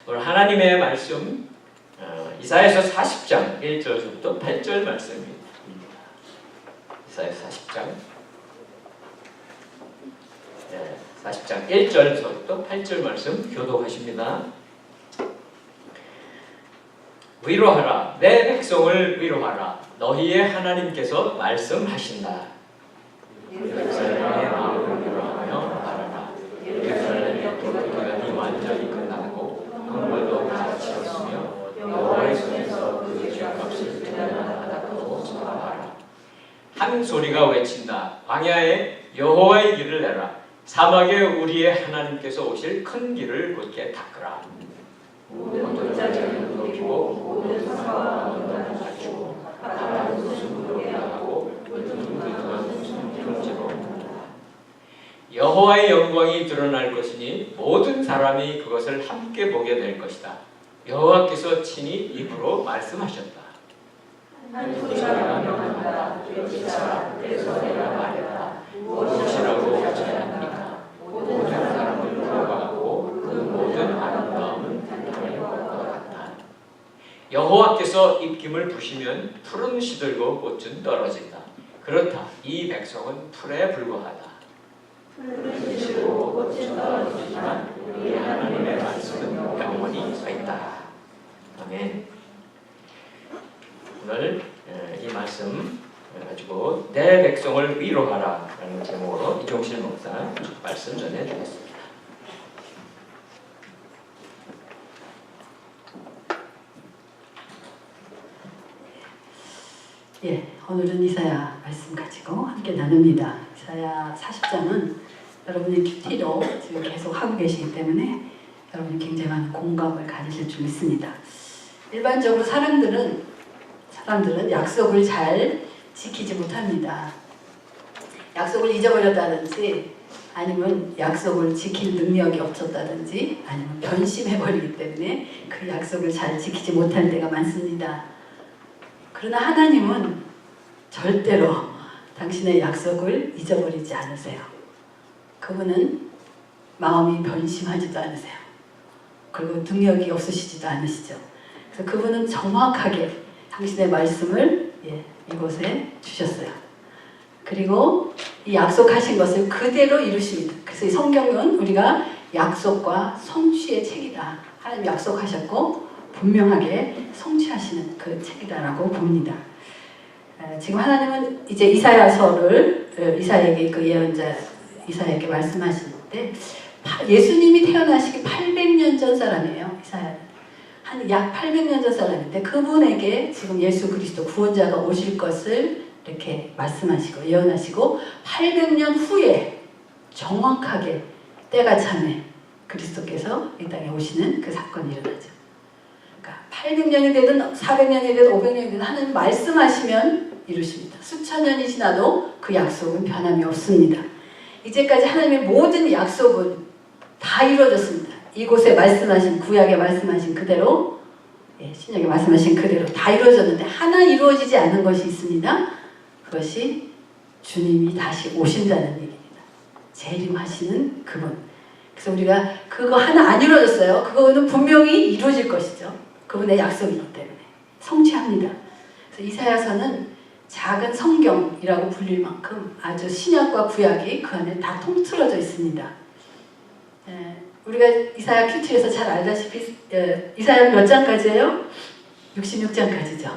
오늘 하나님의 말씀 이사야서 40장 1절부터 8절 말씀입니다. 이사야서 40장 1절부터 8절 말씀 교독하십니다. 위로하라, 내 백성을 위로하라. 너희의 하나님께서 말씀하신다. 예루살렘의 마음을 위로하며 말하라. 예루살렘의 돌기간이 완전히 끝나고 강물도 닫히었으며 여호와의 손에서 그 죄값을 대면하다고 전하라. 한 소리가 외친다. 광야에 여호와의 길을 내라. 사막에 우리의 하나님께서 오실 큰 길을 곧게 닦으라. 모든 자들은 높이고 모든 산과 언덕은 낮추고 바다는 웃음으로 올라가고 물은 평지로 여호와의 영광이 드러날 것이니 모든 사람이 그것을 함께 보게 될 것이다. 여호와께서 친히 입으로 말씀하셨다. 한 소리가 명한다. 외치라. 그래서 내가 말했다. 무엇이라고 외쳐야 합니까? 모든 사람을 돌아가고 그 모든 아름다움은 단단히 것 같다. 여호와께서 입김을 부시면 풀은 시들고 꽃은 떨어진다. 그렇다. 이 백성은 풀에 불과하다. 풀은 시들고 꽃은 떨어지지만 우리 하나님의 말씀은 영원히 서 있다. 아멘. 오늘 이 말씀 가지고 내 백성을 위로하라 라는 제목으로 이종실 목사 말씀 전해주겠습니다. 오늘은 이사야 말씀 가지고 함께 나눕니다. 이사야 40장은 여러분이 큐티로 지금 계속 하고 계시기 때문에 여러분이 굉장히 많은 공감을 가지실 줄 믿습니다. 일반적으로 사람들은 약속을 잘 지키지 못합니다. 약속을 잊어버렸다든지 아니면 약속을 지킬 능력이 없었다든지 아니면 변심해버리기 때문에 그 약속을 잘 지키지 못할 때가 많습니다. 그러나 하나님은 절대로 당신의 약속을 잊어버리지 않으세요. 그분은 마음이 변심하지도 않으세요. 그리고 능력이 없으시지도 않으시죠. 그래서 그분은 정확하게 당신의 말씀을 이곳에 주셨어요. 그리고 이 약속하신 것을 그대로 이루십니다. 그래서 이 성경은 우리가 약속과 성취의 책이다. 하나님 약속하셨고 분명하게 성취하시는 그 책이다라고 봅니다. 지금 하나님은 이제 이사야서를 이사야에게 그 예언자 이사야에게 말씀하실 때 예수님이 태어나시기 800년 전 사람이에요. 이사야는 한 약 800년 전 사람인데 그분에게 지금 예수 그리스도 구원자가 오실 것을 이렇게 말씀하시고 예언하시고 800년 후에 정확하게 때가 차면 그리스도께서 이 땅에 오시는 그 사건이 일어나죠. 그러니까 800년이 되든 400년이 되든 500년이 되든 하나님 말씀하시면 이루십니다. 수천 년이 지나도 그 약속은 변함이 없습니다. 이제까지 하나님의 모든 약속은 다 이루어졌습니다. 이곳에 말씀하신 구약에 말씀하신 그대로 신약에 말씀하신 그대로 다 이루어졌는데 하나 이루어지지 않은 것이 있습니다. 그것이 주님이 다시 오신다는 얘기입니다. 재림하시는 그분. 그래서 우리가 그거 하나 안 이루어졌어요. 그거는 분명히 이루어질 것이죠. 그분의 약속이기 때문에 성취합니다. 그래서 이사야서는 작은 성경이라고 불릴 만큼 아주 신약과 구약이 그 안에 다 통틀어져 있습니다. 우리가 이사야 큐티에서 잘 알다시피 이사야 몇 장까지예요? 66장까지죠.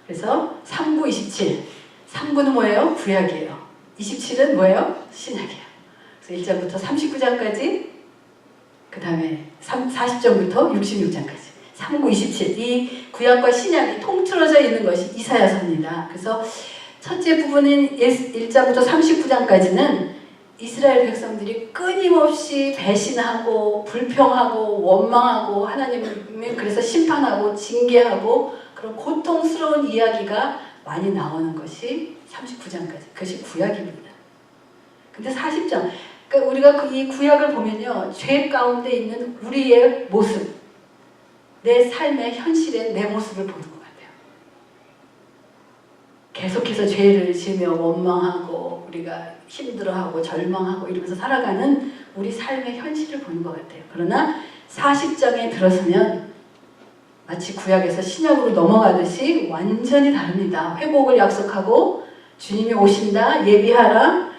그래서 3구 27 3구는 뭐예요? 구약이에요. 27은 뭐예요? 신약이에요. 그래서 1장부터 39장까지 그 다음에 40장부터 66장까지 3구 27 이 구약과 신약이 통틀어져 있는 것이 이사야서입니다. 그래서 첫째 부분인 1장부터 39장까지는 이스라엘 백성들이 끊임없이 배신하고 불평하고 원망하고 하나님을 그래서 심판하고 징계하고 그런 고통스러운 이야기가 많이 나오는 것이 39장까지 그것이 구약입니다. 근데 40장 그러니까 우리가 이 구약을 보면요 죄 가운데 있는 우리의 모습 내 삶의 현실의 내 모습을 보는 것 같아요. 계속해서 죄를 지으며 원망하고 우리가 힘들어하고 절망하고 이러면서 살아가는 우리 삶의 현실을 보는 것 같아요. 그러나 40장에 들어서면 마치 구약에서 신약으로 넘어가듯이 완전히 다릅니다. 회복을 약속하고 주님이 오신다, 예비하라.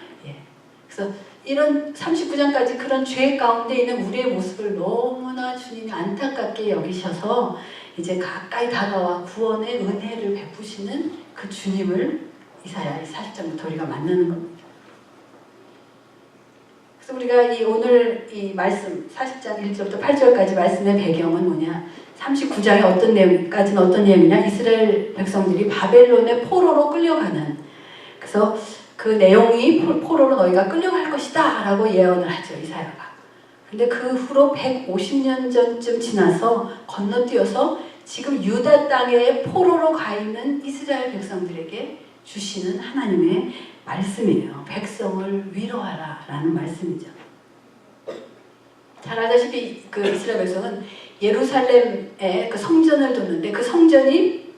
그래서 이런 39장까지 그런 죄 가운데 있는 우리의 모습을 너무나 주님이 안타깝게 여기셔서 이제 가까이 다가와 구원의 은혜를 베푸시는 그 주님을 이사야 40장부터 우리가 만나는 겁니다. 그래서 우리가 오늘 이 말씀 40장 1절부터 8절까지 말씀의 배경은 뭐냐? 39장의 어떤 내용까지는 어떤 내용이냐? 이스라엘 백성들이 바벨론의 포로로 끌려가는, 그래서 그 내용이 포로로 너희가 끌려갈 것이다 라고 예언을 하죠, 이사야가. 근데 그 후로 150년 전쯤 지나서 건너뛰어서 지금 유다 땅에 포로로 가 있는 이스라엘 백성들에게 주시는 하나님의 말씀이에요. 백성을 위로하라 라는 말씀이죠. 잘 아다시피 그 이스라엘 백성은 예루살렘에 그 성전을 뒀는데 그 성전이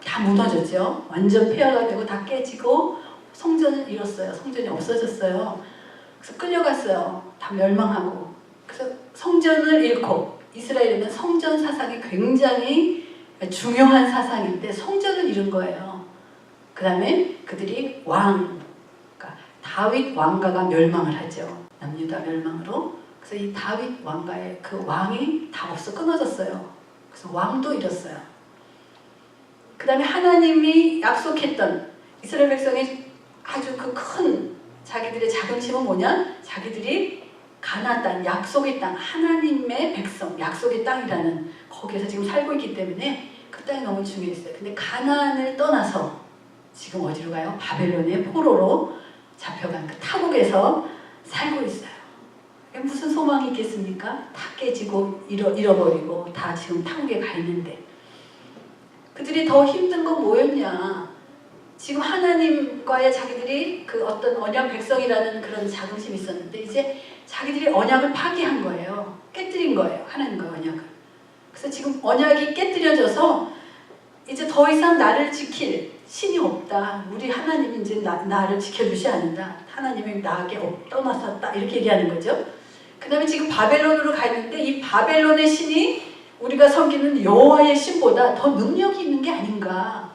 다 무너졌죠. 완전 폐허가 되고 다 깨지고 성전을 잃었어요. 성전이 없어졌어요. 그래서 끌려갔어요. 다 멸망하고. 그래서 성전을 잃고, 이스라엘에는 성전 사상이 굉장히 중요한 사상인데 성전을 잃은 거예요. 그 다음에 그들이 그러니까 다윗 왕가가 멸망을 하죠. 남유다 멸망으로. 그래서 이 다윗 왕가의 그 왕이 다 끊어졌어요. 그래서 왕도 잃었어요. 그 다음에 하나님이 약속했던 이스라엘 백성의 아주 그 큰 자기들의 자긍심은 뭐냐? 자기들이 가나안 땅, 약속의 땅, 하나님의 백성, 약속의 땅이라는 거기에서 지금 살고 있기 때문에 그 땅이 너무 중요했어요. 근데 가나안을 떠나서 지금 어디로 가요? 바벨론의 포로로 잡혀간 그 타국에서 살고 있어요. 무슨 소망이 있겠습니까? 다 깨지고 잃어버리고 다 지금 타국에 가 있는데, 그들이 더 힘든 건 뭐였냐? 지금 하나님과의 자기들이 그 어떤 언약 백성이라는 그런 자긍심이 있었는데 이제 자기들이 언약을 파기한 거예요. 깨뜨린 거예요. 하나님과 언약을. 그래서 지금 언약이 깨뜨려져서 이제 더 이상 나를 지킬 신이 없다. 우리 하나님이 이제 나를 지켜주지 않는다. 하나님이 나에게 떠나섰다. 이렇게 얘기하는 거죠. 그 다음에 지금 바벨론으로 가 있는데 이 바벨론의 신이 우리가 섬기는 여호와의 신보다 더 능력이 있는 게 아닌가.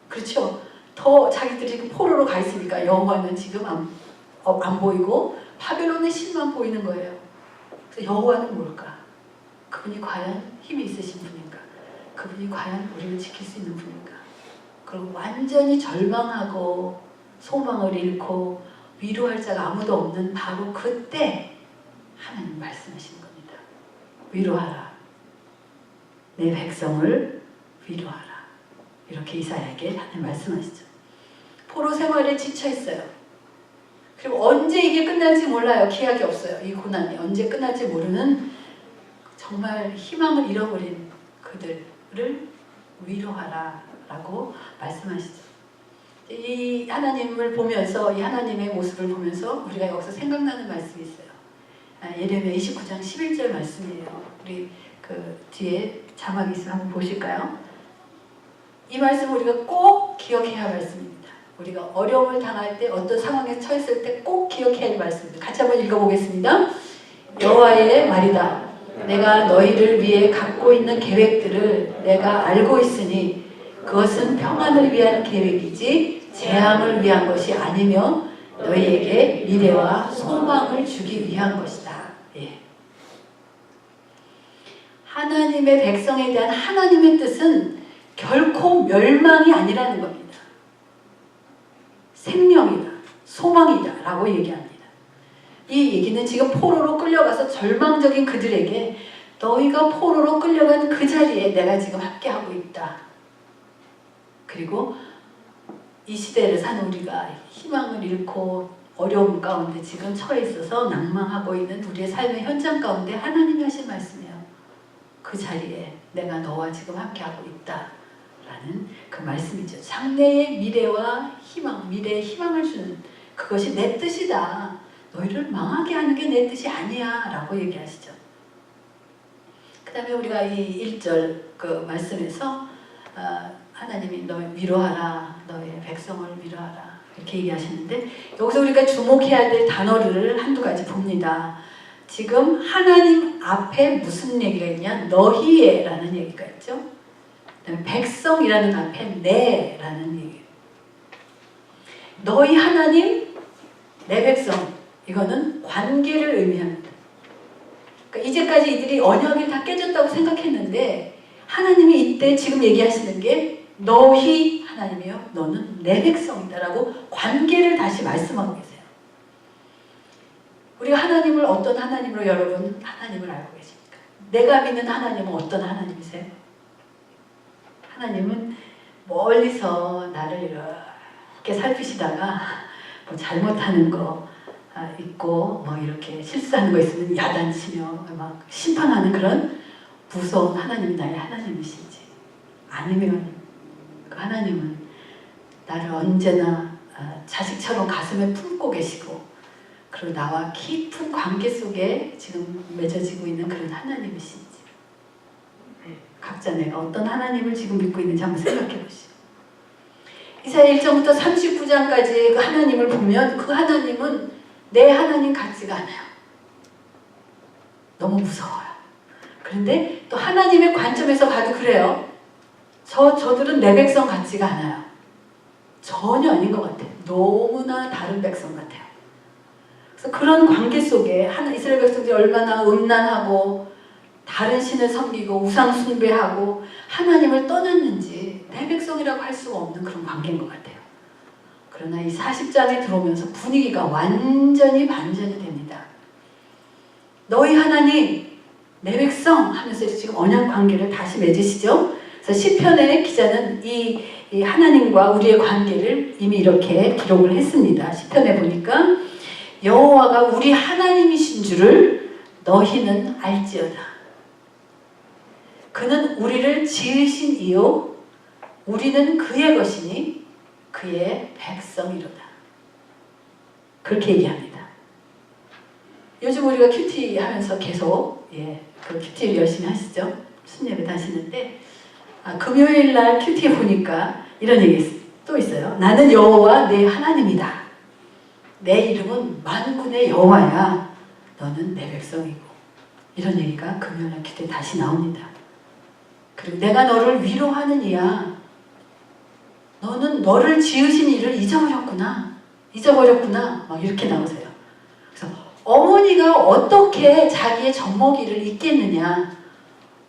그렇죠. 더 자기들이 포로로 가 있으니까 여호와는 지금 안 보이고 바벨론의 신만 보이는 거예요. 그래서 여호와는 뭘까? 그분이 과연 힘이 있으신 분인가? 그분이 과연 우리를 지킬 수 있는 분인가? 그리고 완전히 절망하고 소망을 잃고 위로할 자가 아무도 없는 바로 그때 하나님 말씀하시는 겁니다. 위로하라. 내 백성을 위로하라. 이렇게 이사야에게 하나님 말씀하시죠. 포로 생활에 지쳐 있어요. 그리고 언제 이게 끝날지 몰라요. 기약이 없어요. 이 고난이 언제 끝날지 모르는 정말 희망을 잃어버린 그들을 위로하라 라고 말씀하시죠. 이 하나님을 보면서, 이 하나님의 모습을 보면서 우리가 여기서 생각나는 말씀이 있어요. 예레미야 29장 11절 말씀이에요. 우리 그 뒤에 자막이 있으면 한번 보실까요? 이 말씀 우리가 꼭 기억해야 할 말씀입니다. 우리가 어려움을 당할 때, 어떤 상황에 처했을 때 꼭 기억해야 할 말씀입니다. 같이 한번 읽어보겠습니다. 여호와의 말이다. 내가 너희를 위해 갖고 있는 계획들을 내가 알고 있으니 그것은 평안을 위한 계획이지 재앙을 위한 것이 아니며 너희에게 미래와 소망을 주기 위한 것이다. 예. 하나님의 백성에 대한 하나님의 뜻은 결코 멸망이 아니라는 겁니다. 생명이다, 소망이다 라고 얘기합니다. 이 얘기는 지금 포로로 끌려가서 절망적인 그들에게 너희가 포로로 끌려간 그 자리에 내가 지금 함께하고 있다. 그리고 이 시대를 사는 우리가 희망을 잃고 어려움 가운데 지금 처해 있어서 낭망하고 있는 우리의 삶의 현장 가운데 하나님이 하신 말씀이에요. 그 자리에 내가 너와 지금 함께하고 있다 라는 그 말씀이죠. 장래의 미래와 희망, 미래의 희망을 주는 그것이 내 뜻이다. 너희를 망하게 하는 게 내 뜻이 아니야 라고 얘기하시죠. 그 다음에 우리가 이 1절 그 말씀에서 하나님이 너희 위로하라, 너희 백성을 위로하라 이렇게 얘기하시는데 여기서 우리가 주목해야 될 단어를 한두 가지 봅니다. 지금 하나님 앞에 무슨 얘기가 있냐? 너희에라는 얘기가 있죠. 그다음에 백성이라는 앞에 내라는 얘기. 너희 하나님, 내 백성. 이거는 관계를 의미합니다. 그러니까 이제까지 이들이 언약이 다 깨졌다고 생각했는데 하나님이 이때 지금 얘기하시는 게 너희 하나님이요, 너는 내 백성이다라고 관계를 다시 말씀하고 계세요. 우리가 하나님을 어떤 하나님으로 여러분 하나님을 알고 계십니까? 내가 믿는 하나님은 어떤 하나님이세요? 하나님은 멀리서 나를 이렇게 살피시다가 뭐 잘못하는 거 있고 뭐 이렇게 실수하는 거 있으면 야단치며 막 심판하는 그런 무서운 하나님이 나의 하나님이신지, 아니면 그 하나님은 나를 언제나 자식처럼 가슴에 품고 계시고 그리고 나와 깊은 관계 속에 지금 맺어지고 있는 그런 하나님이신지, 각자 내가 어떤 하나님을 지금 믿고 있는지 한번 생각해 보시죠. 이사야 1장부터 39장까지 그 하나님을 보면 그 하나님은 내 하나님 같지가 않아요. 너무 무서워요. 그런데 또 하나님의 관점에서 봐도 그래요. 저들은 내 백성 같지가 않아요. 전혀 아닌 것 같아요. 너무나 다른 백성 같아요. 그래서 그런 관계 속에 이스라엘 백성들이 얼마나 음란하고 다른 신을 섬기고 우상 숭배하고 하나님을 떠났는지 내 백성이라고 할 수가 없는 그런 관계인 것 같아요. 그러나 이 40장에 들어오면서 분위기가 완전히 반전이 됩니다. 너희 하나님, 내 백성 하면서 지금 언약 관계를 다시 맺으시죠. 그래서 시편의 기자는 이 하나님과 우리의 관계를 이미 이렇게 기록을 했습니다. 시편에 보니까 여호와가 우리 하나님이신 줄을 너희는 알지어다. 그는 우리를 지으신 이요 우리는 그의 것이니 그의 백성이로다. 그렇게 얘기합니다. 요즘 우리가 큐티 하면서 계속 그 큐티를 열심히 하시죠. 순례를 하시는데 금요일 날 큐티에 보니까 이런 얘기 또 있어요. 나는 여호와 내 하나님이다. 내 이름은 만군의 여호와야. 너는 내 백성이고. 이런 얘기가 금요일 날 큐티에 다시 나옵니다. 그리고 내가 너를 위로하는 이야. 너는 너를 지으신 이를 잊어버렸구나. 막 이렇게 나오세요. 그래서 어머니가 어떻게 자기의 젖먹이를 잊겠느냐.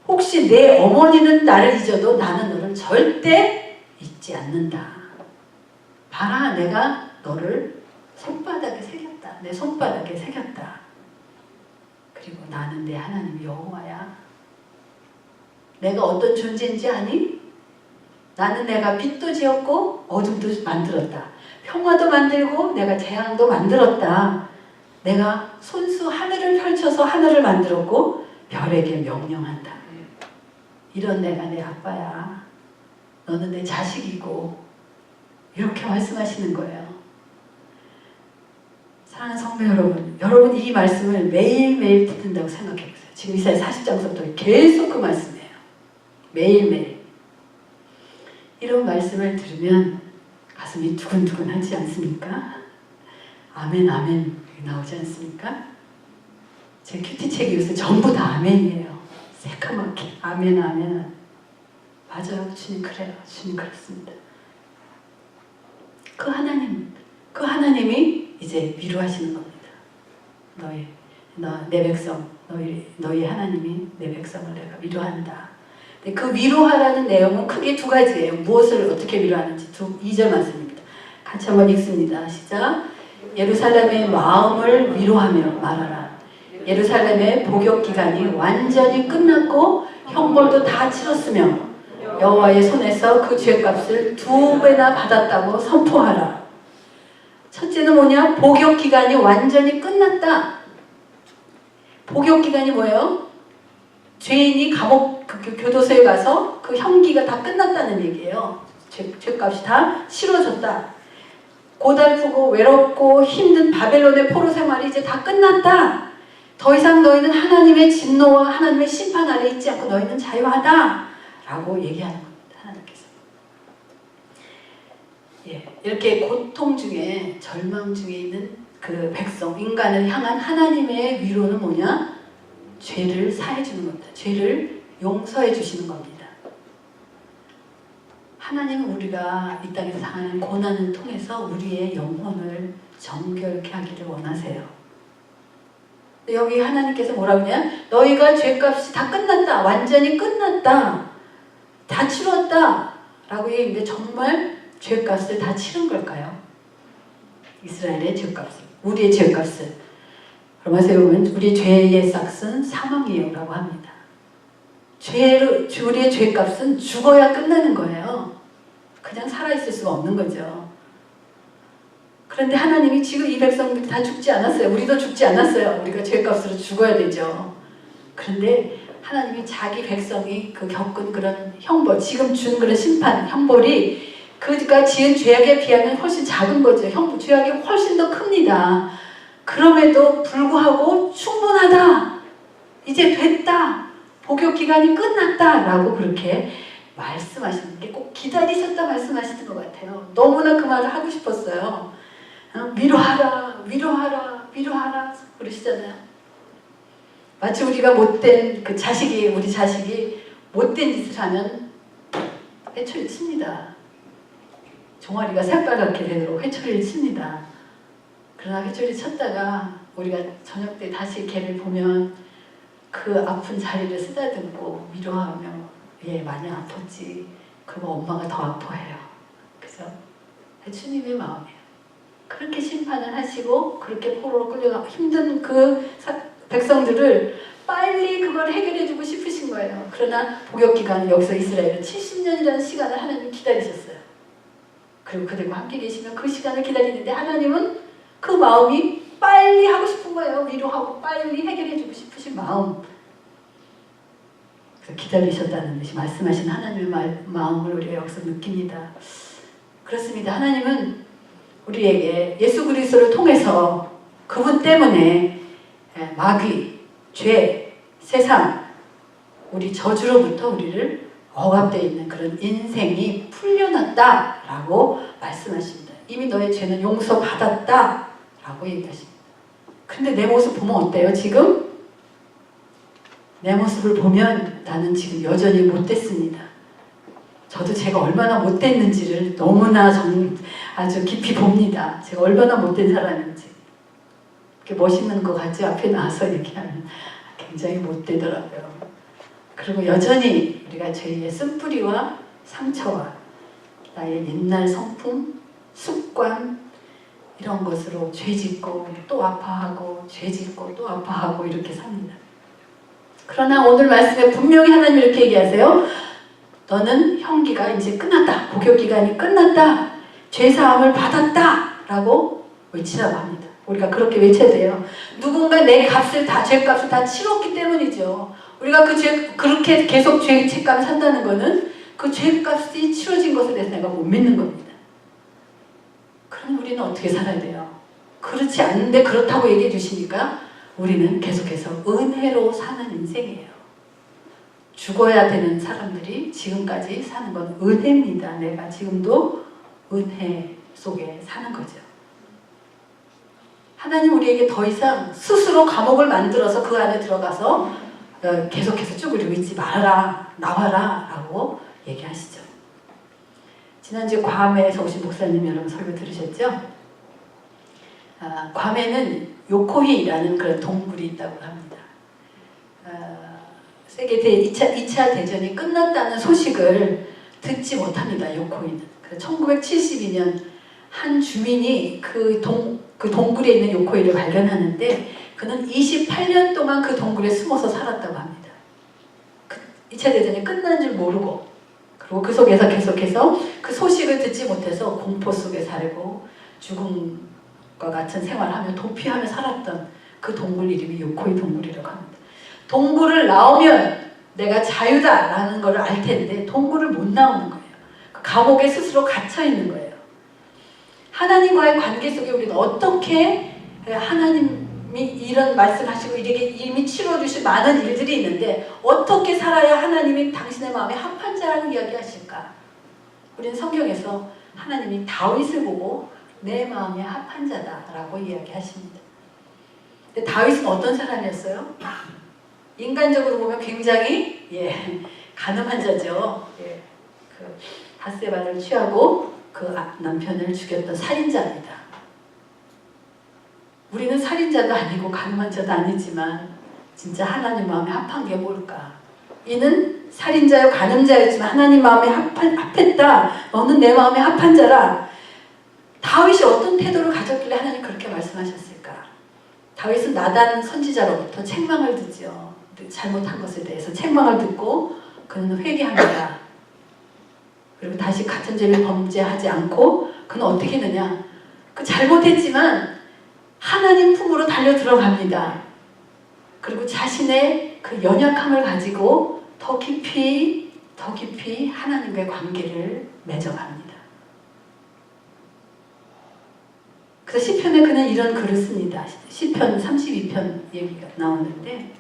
혹시 내 어머니는 나를 잊어도 나는 너를 절대 잊지 않는다. 봐라, 내가 너를 손바닥에 새겼다. 내 손바닥에 새겼다. 그리고 나는 내 하나님 여호와야. 내가 어떤 존재인지 아니? 나는 내가 빛도 지었고 어둠도 만들었다. 평화도 만들고 내가 재앙도 만들었다. 내가 손수 하늘을 펼쳐서 하늘을 만들었고 별에게 명령한다. 이런 내가 내 아빠야. 너는 내 자식이고. 이렇게 말씀하시는 거예요. 사랑하는 성도 여러분, 여러분 이 말씀을 매일매일 듣는다고 생각해 보세요. 지금 이사야 40장부터 계속 그 말씀이에요. 매일매일. 이런 말씀을 들으면 가슴이 두근두근하지 않습니까? 아멘 아멘 나오지 않습니까? 제 큐티책이 요새 전부 다 아멘이에요. 새까맣게 아멘 아멘. 맞아요. 주님 그래요. 주님 그렇습니다. 그 하나님이 이제 위로하시는 겁니다. 내 백성, 너희 하나님이 내 백성을 내가 위로한다. 그 위로하라는 내용은 크게 두 가지예요. 무엇을 어떻게 위로하는지 2절 말씀입니다. 같이 한번 읽습니다. 시작. 예루살렘의 마음을 위로하며 말하라. 예루살렘의 복역 기간이 완전히 끝났고 형벌도 다 치렀으며 여호와의 손에서 그 죄값을 2배나 받았다고 선포하라. 첫째는 뭐냐? 복역 기간이 완전히 끝났다. 복역 기간이 뭐예요? 죄인이 감옥 교도소에 가서 그 형기가 다 끝났다는 얘기예요. 죄값이 다 치러졌다. 고달프고 외롭고 힘든 바벨론의 포로 생활이 이제 다 끝났다. 더 이상 너희는 하나님의 진노와 하나님의 심판 아래 있지 않고 너희는 자유하다 라고 얘기하는 겁니다. 하나님께서. 이렇게 고통 중에 절망 중에 있는 그 백성, 인간을 향한 하나님의 위로는 뭐냐? 죄를 사해 주는 겁니다. 죄를 용서해 주시는 겁니다. 하나님은 우리가 이 땅에서 당하는 고난을 통해서 우리의 영혼을 정결케 하기를 원하세요. 여기 하나님께서 뭐라고 하냐? 너희가 죄값이 다 끝났다. 완전히 끝났다. 다 치렀다. 라고 얘기했는데 정말 죄값을 다 치른 걸까요? 이스라엘의 죄값을, 우리의 죄값을. 로마서에 보면 우리 죄의 싹은 사망이에요 라고 합니다. 우리의 죄값은 죽어야 끝나는 거예요. 그냥 살아있을 수가 없는 거죠. 그런데 하나님이 지금 이 백성들이 다 죽지 않았어요. 우리도 죽지 않았어요. 우리가 죄값으로 죽어야 되죠. 그런데 하나님이 자기 백성이 그 겪은 그런 형벌, 지금 준 그런 심판, 형벌이 그가 지은 죄악에 비하면 훨씬 작은 거죠. 죄악이 훨씬 더 큽니다. 그럼에도 불구하고 충분하다. 이제 됐다. 복역 기간이 끝났다. 라고 그렇게 말씀하시는 게 꼭 기다리셨다 말씀하시는 것 같아요. 너무나 그 말을 하고 싶었어요. 위로하라, 위로하라, 위로하라 그러시잖아요. 마치 우리가 못된 그 자식이, 우리 자식이 못된 짓을 하면 회초리 칩니다. 종아리가 새빨갛게 되도록 회초리를 칩니다. 그러나 회초리 쳤다가 우리가 저녁 때 다시 걔를 보면 그 아픈 자리를 쓰다듬고 위로하며 얘 많이 아팠지. 그럼 엄마가 더 아파해요. 그죠? 주님의 마음이에요. 그렇게 심판을 하시고 그렇게 포로로 끌려가 힘든 그 백성들을 빨리 그걸 해결해주고 싶으신 거예요. 그러나 복역기간은 여기서 이스라엘은 70년이라는 시간을 하나님 기다리셨어요. 그리고 그들과 함께 계시면 그 시간을 기다리는데 하나님은 그 마음이 빨리 하고 싶은 거예요. 위로하고 빨리 해결해주고 싶으신 마음. 그래서 기다리셨다는 것이 말씀하신 하나님의 마음을 우리가 여기서 느낍니다. 그렇습니다. 하나님은 우리에게 예수 그리스도를 통해서 그분 때문에 마귀, 죄, 세상, 우리 저주로부터 우리를 억압되어 있는 그런 인생이 풀려났다라고 말씀하십니다. 이미 너의 죄는 용서받았다라고 얘기하십니다. 근데 내 모습 보면 어때요? 지금? 내 모습을 보면 나는 지금 여전히 못됐습니다. 저도 제가 얼마나 못됐는지를 너무나 아주 깊이 봅니다. 제가 얼마나 못된 사람인지. 그렇게 멋있는 것 같지? 앞에 나와서 얘기하면 굉장히 못되더라고요. 그리고 여전히 우리가 죄의 쓴뿌리와 상처와 나의 옛날 성품, 습관 이런 것으로 죄짓고 또 아파하고 죄짓고 또 아파하고 이렇게 삽니다. 그러나 오늘 말씀에 분명히 하나님 이렇게 얘기하세요. 너는 형기가 이제 끝났다. 복역기간이 끝났다. 죄사함을 받았다. 라고 외치라고 합니다. 우리가 그렇게 외쳐야 돼요. 누군가 내 값을 다, 죄값을 다 치렀기 때문이죠. 우리가 그렇게 계속 죄값을 산다는 거는 그 죄값이 치러진 것에 대해서 내가 못 믿는 겁니다. 그럼 우리는 어떻게 살아야 돼요? 그렇지 않은데 그렇다고 얘기해 주시니까 우리는 계속해서 은혜로 사는 인생이에요. 죽어야 되는 사람들이 지금까지 사는 건 은혜입니다. 내가 지금도 은혜 속에 사는 거죠. 하나님 우리에게 더 이상 스스로 감옥을 만들어서 그 안에 들어가서 계속해서 쭈그리고 있지 말아라, 나와라 라고 얘기하시죠. 지난주 괌에서 오신 목사님 여러분 설교 들으셨죠? 괌에는 요코히라는 그런 동굴이 있다고 합니다. 세계 2차 대전이 끝났다는 소식을 듣지 못합니다. 요코히는. 1972년 한 주민이 그 동굴에 있는 요코히를 발견하는데 그는 28년 동안 그 동굴에 숨어서 살았다고 합니다. 2차 대전이 끝난 줄 모르고 그리고 그 속에서 계속해서 그 소식을 듣지 못해서 공포 속에 살고 죽음과 같은 생활을 하며 도피하며 살았던 그 동굴 이름이 요코히 동굴이라고 합니다. 동굴을 나오면 내가 자유다라는 걸 알 텐데 동굴을 못 나오는 거예요. 감옥에 스스로 갇혀 있는 거예요. 하나님과의 관계 속에 우리는 어떻게 하나님이 이런 말씀하시고 이렇게 이미 치러주신 많은 일들이 있는데 어떻게 살아야 하나님이 당신의 마음에 합한 자라는 이야기 하실까? 우리는 성경에서 하나님이 다윗을 보고 내 마음에 합한 자다라고 이야기하십니다. 근데 다윗은 어떤 사람이었어요? 인간적으로 보면 굉장히 가늠한 자죠. 그 밧세바를 취하고 그 남편을 죽였던 살인자입니다. 우리는 살인자도 아니고 가늠한 자도 아니지만 진짜 하나님 마음에 합한 게 뭘까? 이는 살인자요 가늠자였지만 하나님 마음에 합했다. 너는 내 마음에 합한 자라. 다윗이 어떤 태도를 가졌길래 하나님 그렇게 말씀하셨을까? 다윗은 나단 선지자로부터 책망을 듣죠. 잘못한 것에 대해서 책망을 듣고 그는 회개합니다. 그리고 다시 같은 죄를 범죄하지 않고 그는 어떻게 했느냐? 그 잘못했지만 하나님 품으로 달려 들어갑니다. 그리고 자신의 그 연약함을 가지고 더 깊이 하나님과의 관계를 맺어갑니다. 그래서 시편에 그는 이런 글을 씁니다. 시편 32편 얘기가 나오는데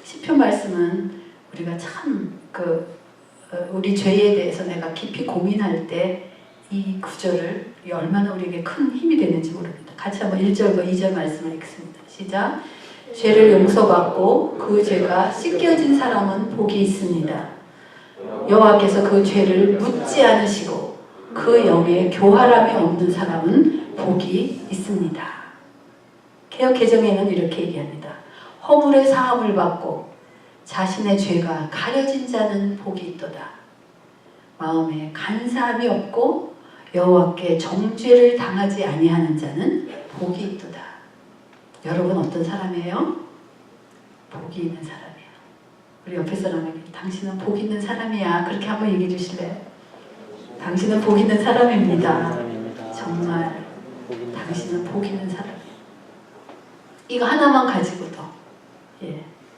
시편 말씀은 우리가 참 우리 죄에 대해서 내가 깊이 고민할 때 이 구절을 얼마나 우리에게 큰 힘이 되는지 모릅니다. 같이 한번 1절과 2절 말씀을 읽습니다. 시작. 죄를 용서받고 그 죄가 씻겨진 사람은 복이 있습니다. 여호와께서 그 죄를 묻지 않으시고 그 영에 교활함이 없는 사람은 복이 있습니다. 개역 개정에는 이렇게 얘기합니다. 허물의 사함을 받고 자신의 죄가 가려진 자는 복이 있도다. 마음에 간사함이 없고 여호와께 정죄를 당하지 아니하는 자는 복이 있도다. 여러분 어떤 사람이에요? 복이 있는 사람이에요. 우리 옆에 사람에게 당신은 복 있는 사람이야. 그렇게 한번 얘기해 주실래요? 당신은 복 있는 사람입니다. 정말 당신은 복 있는 사람이에요. 이거 하나만 가지고도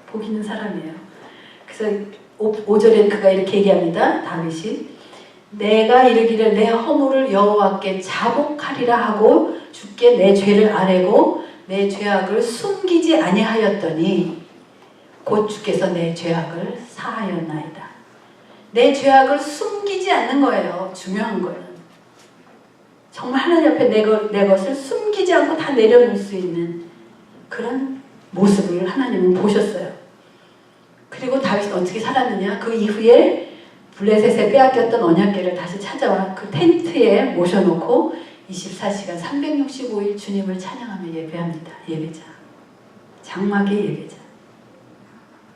복 있는 사람이에요. 그래서 5절에 그가 이렇게 얘기합니다. 다윗이 내가 이르기를 내 허물을 여호와께 자복하리라 하고 주께 내 죄를 아뢰고 내 죄악을 숨기지 아니하였더니 곧 주께서 내 죄악을 사하였나이다. 내 죄악을 숨기지 않는 거예요. 중요한 거예요. 정말 하나님 앞에 내 것을 숨기지 않고 다 내려놓을 수 있는 그런 모습을 하나님은 보셨어요. 그리고 다윗은 어떻게 살았느냐? 그 이후에 블레셋에 빼앗겼던 언약궤를 다시 찾아와 그 텐트에 모셔놓고 24시간 365일 주님을 찬양하며 예배합니다. 예배자. 장막의 예배자.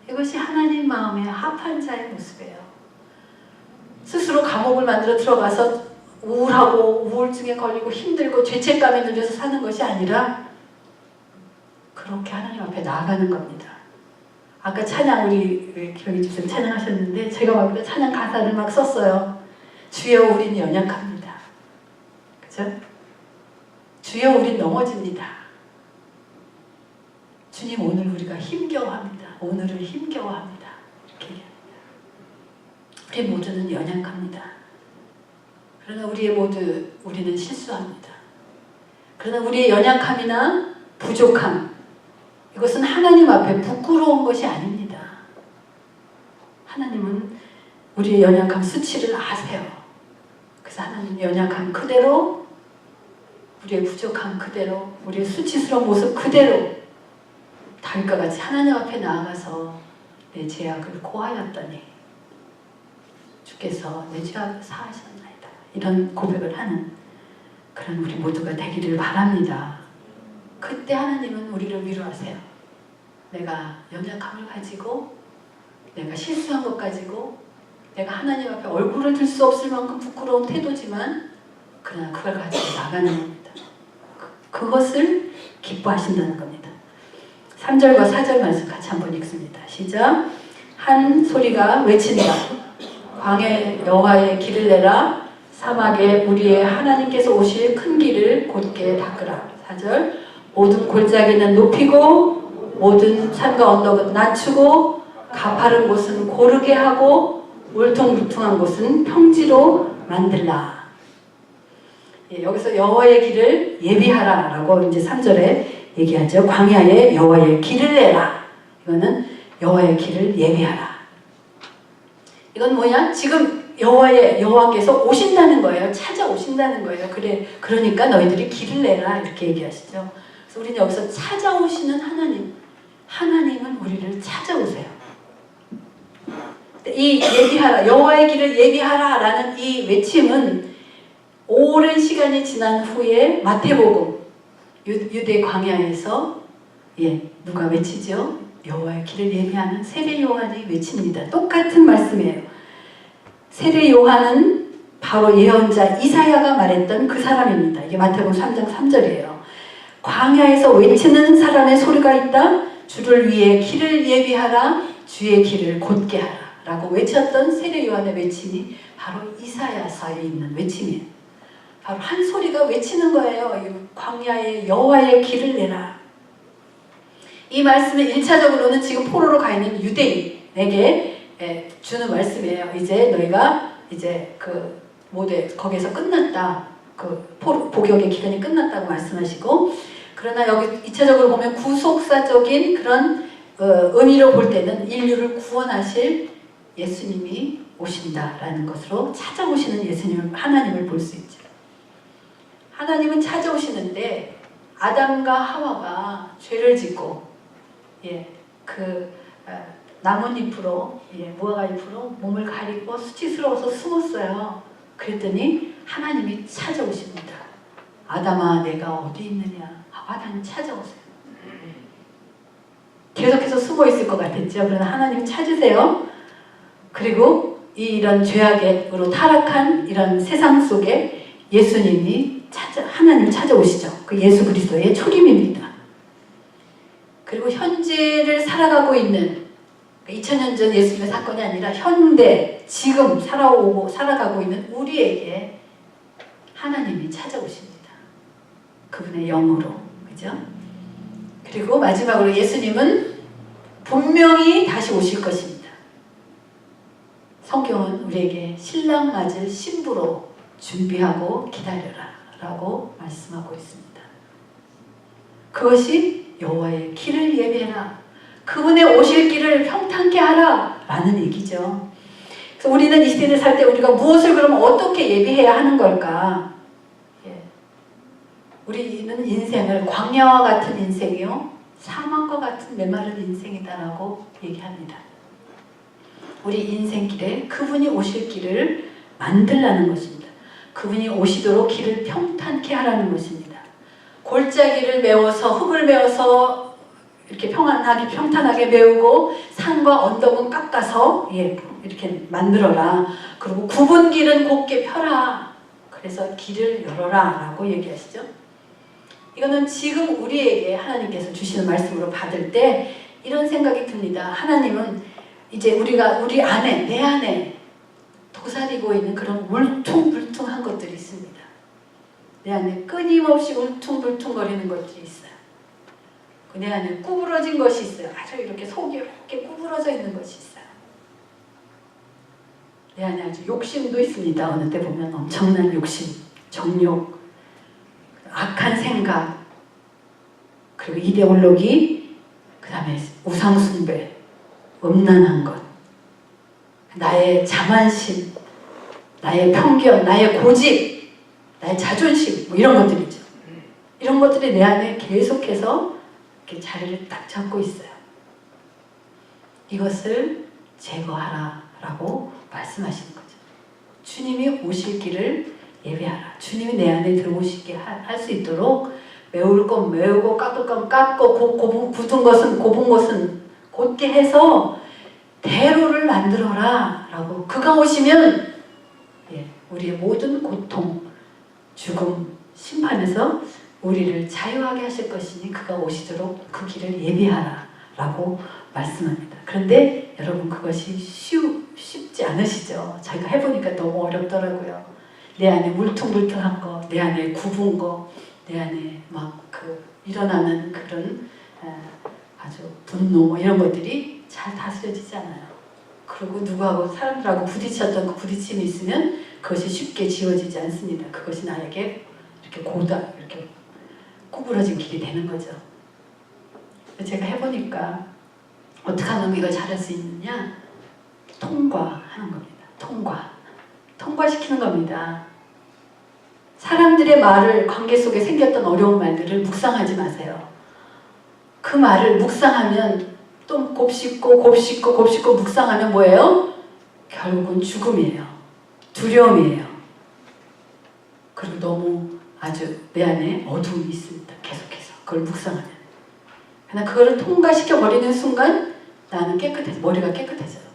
이것이 하나님 마음에 합한 자의 모습이에요. 스스로 감옥을 만들어 들어가서 우울하고 우울증에 걸리고 힘들고 죄책감에 눌려서 사는 것이 아니라 그렇게 하나님 앞에 나아가는 겁니다. 아까 찬양 우리 경희 집사님 찬양하셨는데 제가 막 찬양 가사를 막 썼어요. 주여 우린 연약합니다. 그죠? 주여 우린 넘어집니다. 주님 오늘 우리가 힘겨워합니다. 오늘을 힘겨워합니다. 이렇게 얘기합니다. 우리 모두는 연약합니다. 그러나 우리는 실수합니다. 그러나 우리의 연약함이나 부족함 이것은 하나님 앞에 부끄러운 것이 아닙니다. 하나님은 우리의 연약함 수치를 아세요. 그래서 하나님 연약함 그대로 우리의 부족함 그대로 우리의 수치스러운 모습 그대로 다윗과 같이 하나님 앞에 나아가서 내 죄악을 고하였더니 주께서 내 죄악을 사하셨나이다. 이런 고백을 하는 그런 우리 모두가 되기를 바랍니다. 그때 하나님은 우리를 위로하세요. 내가 연약함을 가지고 내가 실수한 것 가지고 내가 하나님 앞에 얼굴을 들 수 없을 만큼 부끄러운 태도지만 그러나 그걸 가지고 나가는 겁니다. 그것을 기뻐하신다는 겁니다. 3절과 4절 말씀 같이 한번 읽습니다. 시작. 한 소리가 외친다. 광야에 여호와의 길을 내라. 사막에 우리의 하나님께서 오실 큰 길을 곧게 닦으라. 4절. 모든 골짜기는 높이고 모든 산과 언덕은 낮추고 가파른 곳은 고르게 하고 울퉁불퉁한 곳은 평지로 만들라. 여기서 여호와의 길을 예비하라 라고 이제 3절에 얘기하죠. 광야에 여호와의 길을 내라. 이거는 여호와의 길을 예비하라. 이건 뭐냐? 지금 여호와께서 오신다는 거예요. 찾아오신다는 거예요. 그러니까 너희들이 길을 내라 이렇게 얘기하시죠. 그래서 우리는 여기서 찾아오시는 하나님은 우리를 찾아오세요. 이 예비하라, 여호와의 길을 예비하라라는 이 외침은 오랜 시간이 지난 후에 마태복음 유대 광야에서 누가 외치죠? 여호와의 길을 예비하는 세례 요한이 외칩니다. 똑같은 말씀이에요. 세례 요한은 바로 예언자 이사야가 말했던 그 사람입니다. 이게 마태복음 3장 3절이에요. 광야에서 외치는 사람의 소리가 있다. 주를 위해 길을 예비하라. 주의 길을 곧게 하라. 라고 외쳤던 세례 요한의 외침이 바로 이사야서에 있는 외침이에요. 바로 한 소리가 외치는 거예요. 광야에 여호와의 길을 내라. 이 말씀은 1차적으로는 지금 포로로 가 있는 유대인에게 주는 말씀이에요. 이제 너희가 이제 그 모두 거기서 끝났다. 그 복역의 기간이 끝났다고 말씀하시고, 그러나 여기 2차적으로 보면 구속사적인 그런 의미로 볼 때는 인류를 구원하실 예수님이 오신다라는 것으로 찾아오시는 예수님을, 하나님을 볼 수 있죠. 하나님은 찾아오시는데 아담과 하와가 죄를 짓고 나뭇잎으로 무화과 잎으로 몸을 가리고 수치스러워서 숨었어요. 그랬더니 하나님이 찾아오십니다. 아담아 내가 어디 있느냐. 아담이 찾아오세요. 계속해서 숨어 있을 것 같았죠. 그러나 하나님 찾으세요. 그리고 이런 죄악으로 타락한 이런 세상 속에 예수님이 하나님을 찾아오시죠. 그 예수 그리스도의 초림입니다. 그리고 현재를 살아가고 있는 2000년 전 예수님의 사건이 아니라 현대 지금 살아가고 있는 우리에게 하나님이 찾아오십니다. 그분의 영으로, 그죠? 그리고 마지막으로 예수님은 분명히 다시 오실 것입니다. 성경은 우리에게 신랑 맞을 신부로 준비하고 기다려라 라고 말씀하고 있습니다. 그것이 여호와의 길을 예비해라. 그분의 오실 길을 평탄케 하라 라는 얘기죠. 그래서 우리는 이 시대를 살 때 우리가 무엇을 그럼 어떻게 예비해야 하는 걸까? 우리는 인생을 광야와 같은 인생이요 사막과 같은 메마른 인생이다라고 얘기합니다. 우리 인생길에 그분이 오실 길을 만들라는 것입니다. 그분이 오시도록 길을 평탄케 하라는 것입니다. 골짜기를 메워서 흙을 메워서 이렇게 평탄하게 메우고 산과 언덕은 깎아서 이렇게 만들어라. 그리고 굽은 길은 곧게 펴라. 그래서 길을 열어라 라고 얘기하시죠. 이거는 지금 우리에게 하나님께서 주시는 말씀으로 받을 때 이런 생각이 듭니다. 하나님은 이제 우리 안에, 내 안에 도사리고 있는 그런 울퉁불퉁한 것들이 있습니다. 내 안에 끊임없이 울퉁불퉁거리는 것들이 있어요. 내 안에 구부러진 것이 있어요. 아주 이렇게 속이 이렇게 구부러져 있는 것이 있어요. 내 안에 아주 욕심도 있습니다. 어느 때 보면 엄청난 욕심, 정욕, 악한 생각, 그리고 이데올로기, 그 다음에 우상숭배, 음란한 것, 나의 자만심, 나의 편견, 나의 고집, 나의 자존심, 이런 것들이죠. 이런 것들이 내 안에 계속해서 이렇게 자리를 딱 잡고 있어요. 이것을 제거하라라고 말씀하시는 거죠. 주님이 오실 길을 예배하라. 주님이 내 안에 들어오시게 할 수 있도록 메울 건 메우고 깎을 건 깎고 굳은 것은 곱은 것은 곧게 해서 대로를 만들어라 라고. 그가 오시면 우리의 모든 고통, 죽음, 심판에서 우리를 자유하게 하실 것이니 그가 오시도록 그 길을 예비하라 라고 말씀합니다. 그런데 여러분 그것이 쉽지 않으시죠? 저희가 해보니까 너무 어렵더라고요. 내 안에 물퉁물퉁한 거, 내 안에 굽은 거, 내 안에 막 일어나는 그런 아주 분노 이런 것들이 잘 다스려지지 않아요. 그리고 누구하고 사람들하고 부딪혔던 그 부딪힘이 있으면 그것이 쉽게 지워지지 않습니다. 그것이 나에게 이렇게 이렇게 구부러진 길이 되는 거죠. 제가 해보니까 어떻게 하면 이걸 잘할 수 있느냐? 통과하는 겁니다. 통과. 통과시키는 겁니다. 사람들의 말을, 관계 속에 생겼던 어려운 말들을 묵상하지 마세요. 그 말을 묵상하면 또 곱씹고 곱씹고 곱씹고 묵상하면 뭐예요? 결국은 죽음이에요. 두려움이에요. 그리고 너무 아주 내 안에 어두움이 있습니다. 계속해서 그걸 묵상하면. 그러나 그거를 통과시켜 버리는 순간 나는 깨끗해져. 머리가 깨끗해져요.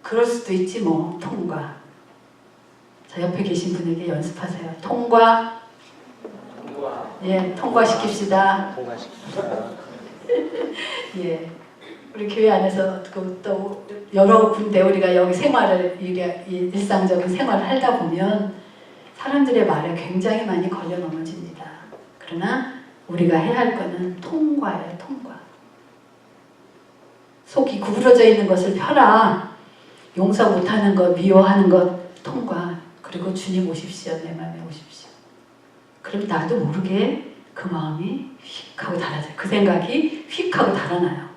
그럴 수도 있지 뭐. 통과. 자, 옆에 계신 분에게 연습하세요. 통과. 예, 통과시킵시다. 예, 우리 교회 안에서 또 여러 군데 우리가 여기 생활을 일상적인 생활을 하다 보면 사람들의 말에 굉장히 많이 걸려 넘어집니다. 그러나 우리가 해야 할 거는 통과예요. 통과. 속이 구부러져 있는 것을 펴라. 용서 못하는 것, 미워하는 것 통과. 그리고 주님 오십시오. 내 마음에 오십시오. 그럼 나도 모르게 그 마음이 휙 하고 달아져요. 그 생각이 휙 하고 달아나요.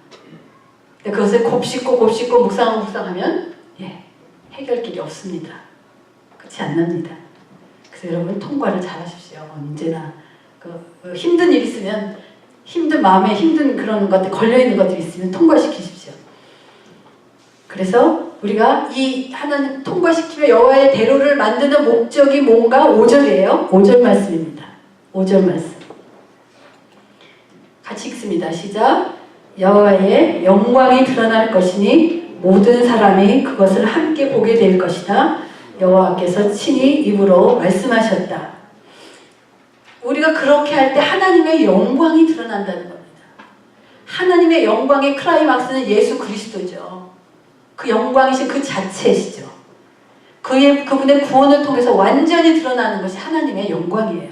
근데 그것을 곱씹고 곱씹고 묵상하고 묵상하면 예, 해결길이 없습니다. 끝이 안 납니다. 그래서 여러분 통과를 잘 하십시오. 언제나 그 힘든 일 있으면 힘든 마음에 힘든 그런 것들 걸려있는 것들이 있으면 통과시키십시오. 그래서 우리가 이 하나님 통과시키며 여호와의 대로를 만드는 목적이 뭔가 5절이에요. 5절 말씀입니다. 5절 말씀. 같이 읽습니다. 시작. 여호와의 영광이 드러날 것이니 모든 사람이 그것을 함께 보게 될 것이다. 여호와께서 친히 입으로 말씀하셨다. 우리가 그렇게 할 때 하나님의 영광이 드러난다는 겁니다. 하나님의 영광의 클라이막스는 예수 그리스도죠. 그 영광이신 그 자체시죠. 그분의 구원을 통해서 완전히 드러나는 것이 하나님의 영광이에요.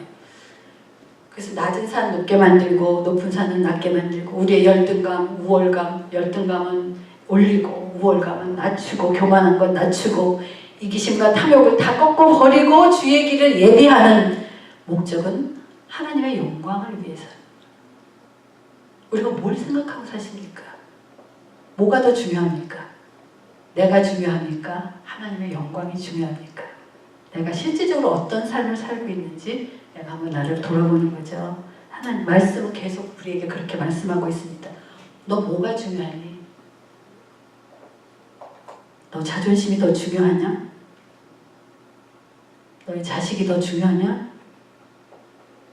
그래서 낮은 산 높게 만들고 높은 산은 낮게 만들고 우리의 열등감, 우월감, 열등감은 올리고 우월감은 낮추고 교만한 건 낮추고 이기심과 탐욕을 다 꺾어버리고 주의 길을 예비하는 목적은 하나님의 영광을 위해서. 우리가 뭘 생각하고 사십니까? 뭐가 더 중요합니까? 내가 중요합니까? 하나님의 영광이 중요합니까? 내가 실질적으로 어떤 삶을 살고 있는지 내가 한번 나를 돌아보는 거죠. 하나님 말씀은 계속 우리에게 그렇게 말씀하고 있습니다. 너 뭐가 중요하니? 너 자존심이 더 중요하냐? 너의 자식이 더 중요하냐?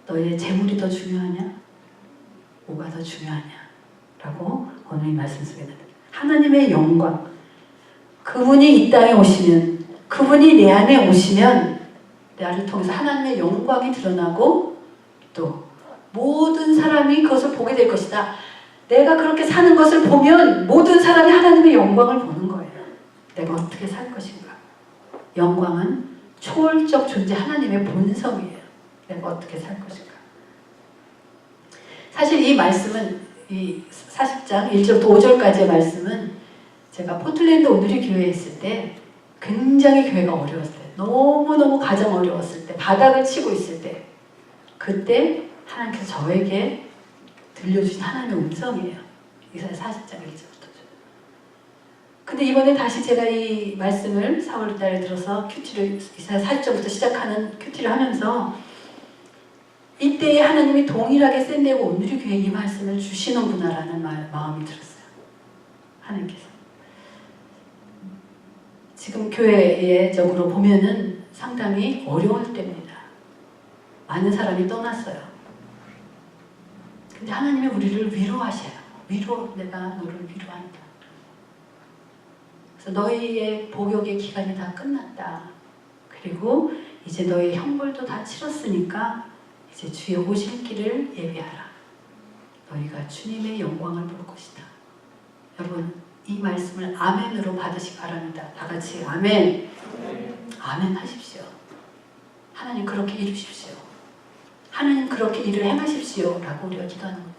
너의 재물이 더 중요하냐? 뭐가 더 중요하냐? 라고 오늘 이 말씀 속에 나옵니다. 하나님의 영광. 그분이 이 땅에 오시면, 그분이 내 안에 오시면 나를 통해서 하나님의 영광이 드러나고 또 모든 사람이 그것을 보게 될 것이다. 내가 그렇게 사는 것을 보면 모든 사람이 하나님의 영광을 보는 거예요. 내가 어떻게 살 것인가. 영광은 초월적 존재 하나님의 본성이에요. 내가 어떻게 살 것인가. 사실 이 말씀은 이 40장 1절부터 5절까지의 말씀은 제가 포틀랜드 오누리 교회에 있을 때 굉장히 교회가 어려웠을 때 너무너무 가장 어려웠을 때 바닥을 치고 있을 때 그때 하나님께서 저에게 들려주신 하나님의 음성이에요. 이사야 40장 1절부터. 근데 이번에 다시 제가 이 말씀을 4월달에 들어서 큐티를 이사야 40장부터 시작하는 큐티를 하면서 이때에 하나님이 동일하게 샌디에고 오누리 교회에 이 말씀을 주시는구나라는 마음이 들었어요. 하나님께서. 지금 교회적으로 보면은 상당히 어려울 때입니다. 많은 사람이 떠났어요. 근데 하나님이 우리를 위로하셔요. 내가 너를 위로한다. 그래서 너희의 복역의 기간이 다 끝났다. 그리고 이제 너희 형벌도 다 치렀으니까 이제 주의 오실 길을 예비하라. 너희가 주님의 영광을 볼 것이다. 여러분 이 말씀을 아멘으로 받으시기 바랍니다. 다 같이 아멘. 아멘 하십시오. 하나님 그렇게 이루십시오. 하나님 그렇게 일을 행하십시오. 라고 우리가 기도하는 겁니다.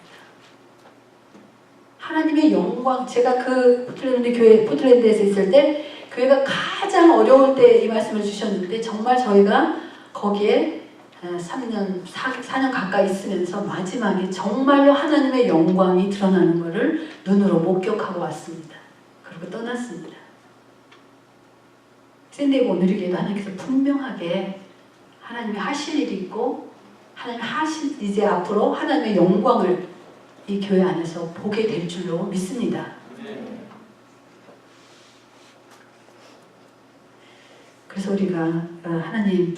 하나님의 영광. 제가 그 포틀랜드에서 있을 때 교회가 가장 어려울 때 이 말씀을 주셨는데 정말 저희가 거기에 4년 가까이 있으면서 마지막에 정말로 하나님의 영광이 드러나는 것을 눈으로 목격하고 왔습니다. 그리고 떠났습니다. 샌디에고 오늘이기도 하나님께서 분명하게 하나님이 하실 일이 있고 하나님 하실 이제 앞으로 하나님의 영광을 이 교회 안에서 보게 될 줄로 믿습니다. 그래서 우리가 하나님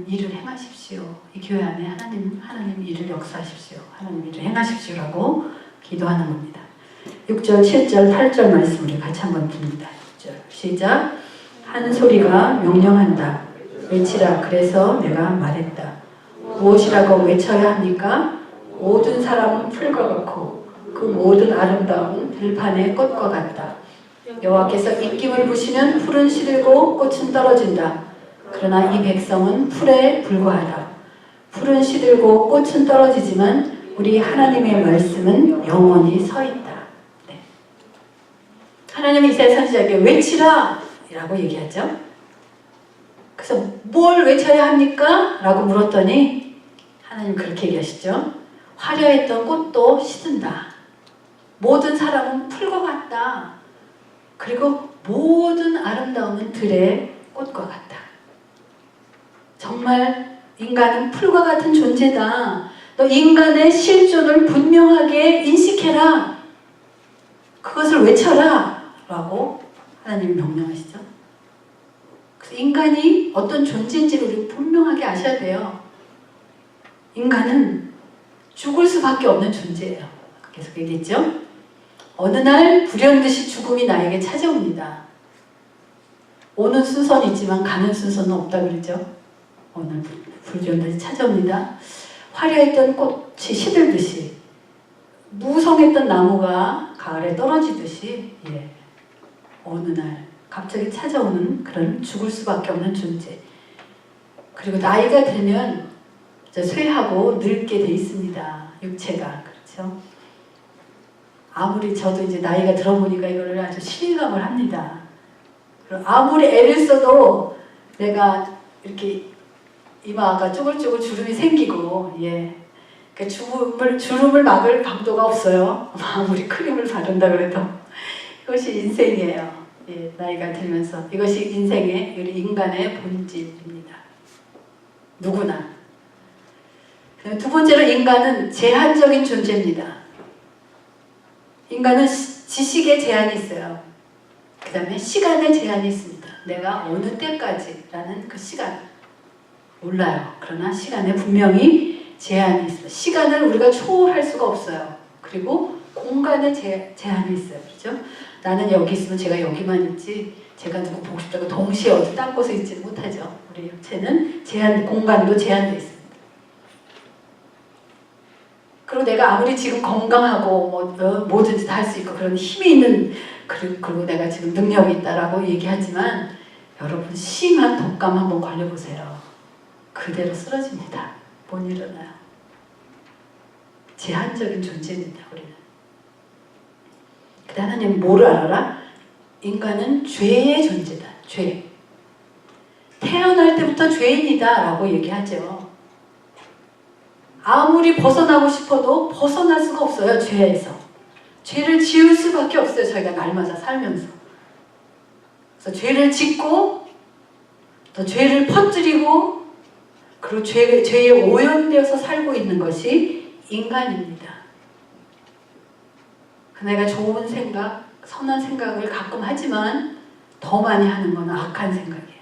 일을 행하십시오. 이 교회 안에 하나님 일을 역사하십시오. 하나님 일을 행하십시오라고 기도하는 겁니다. 6절, 7절, 8절 말씀 우리 같이 한번 봅니다. 6절 시작. 한 소리가 명령한다. 외치라. 그래서 내가 말했다. 무엇이라고 외쳐야 합니까? 모든 사람은 풀과 같고 그 모든 아름다움은 들판의 꽃과 같다. 여호와께서 입김을 부시면 풀은 시들고 꽃은 떨어진다. 그러나 이 백성은 풀에 불과하다. 풀은 시들고 꽃은 떨어지지만 우리 하나님의 말씀은 영원히 서 있다. 네. 하나님이 이사야 선지자에게 외치라 라고 얘기하죠. 그래서 뭘 외쳐야 합니까? 라고 물었더니 하나님 그렇게 얘기하시죠. 화려했던 꽃도 시든다. 모든 사람은 풀과 같다. 그리고 모든 아름다움은 들의 꽃과 같다. 정말 인간은 풀과 같은 존재다. 너 인간의 실존을 분명하게 인식해라. 그것을 외쳐라. 라고 하나님이 명령하시죠. 그래서 인간이 어떤 존재인지를 우리 분명하게 아셔야 돼요. 인간은 죽을 수밖에 없는 존재예요. 계속 얘기했죠. 어느 날 불현듯이 죽음이 나에게 찾아옵니다. 오는 순서는 있지만 가는 순서는 없다 그러죠. 오늘 불현듯이 찾아옵니다. 화려했던 꽃이 시들듯이 무성했던 나무가 가을에 떨어지듯이 어느 날 갑자기 찾아오는 그런 죽을 수밖에 없는 존재. 그리고 나이가 들면 쇠하고 늙게 돼 있습니다. 육체가. 그렇죠? 아무리 저도 이제 나이가 들어보니까 이거를 아주 실감을 합니다. 아무리 애를 써도 내가 이렇게 이마가 쪼글쪼글 주름이 생기고 그러니까 주름을 막을 방도가 없어요. 아무리 크림을 바른다 그래도 이것이 인생이에요. 나이가 들면서 이것이 인생의 우리 인간의 본질입니다. 누구나. 두 번째로 인간은 제한적인 존재입니다. 인간은 지식에 제한이 있어요. 그 다음에 시간에 제한이 있습니다. 내가 어느 때까지라는 그 시간 몰라요. 그러나 시간에 분명히 제한이 있어요. 시간을 우리가 초월할 수가 없어요. 그리고 공간에 제한이 있어요. 그렇죠? 나는 여기 있으면 제가 여기만 있지 제가 누구 보고 싶다고 동시에 어디 딴 곳에 있지 못하죠. 우리 육체는 공간도 제한되어 있습니다. 그리고 내가 아무리 지금 건강하고 뭐든지 다 할 수 있고 그런 힘이 있는 그리고 내가 지금 능력이 있다라고 얘기하지만 여러분 심한 독감 한번 걸려보세요. 그대로 쓰러집니다. 못 일어나요. 제한적인 존재입니다. 우리는. 근데 하나님은 뭐를 알아라? 인간은 죄의 존재다. 죄. 태어날 때부터 죄인이다 라고 얘기하죠. 아무리 벗어나고 싶어도 벗어날 수가 없어요. 죄에서. 죄를 지을 수밖에 없어요. 저희가 날마다 살면서. 그래서 죄를 짓고 또 죄를 퍼뜨리고 그리고 죄에 오염되어서 살고 있는 것이 인간입니다. 내가 좋은 생각, 선한 생각을 가끔 하지만 더 많이 하는 건 악한 생각이에요.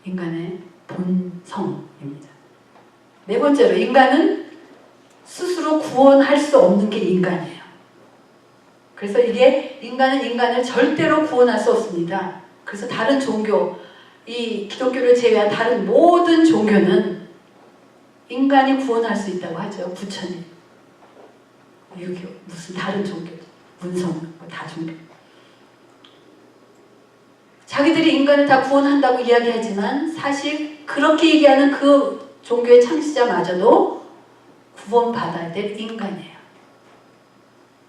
인간의 본성입니다. 네 번째로 인간은 스스로 구원할 수 없는 게 인간이에요. 그래서 이게 인간은 인간을 절대로 구원할 수 없습니다. 그래서 다른 종교, 이 기독교를 제외한 다른 모든 종교는 인간이 구원할 수 있다고 하죠. 부처님, 유교, 무슨 다른 종교, 문성, 다 종교. 자기들이 인간을 다 구원한다고 이야기하지만 사실 그렇게 얘기하는 그 종교의 창시자마저도 구원받아야 될 인간이에요.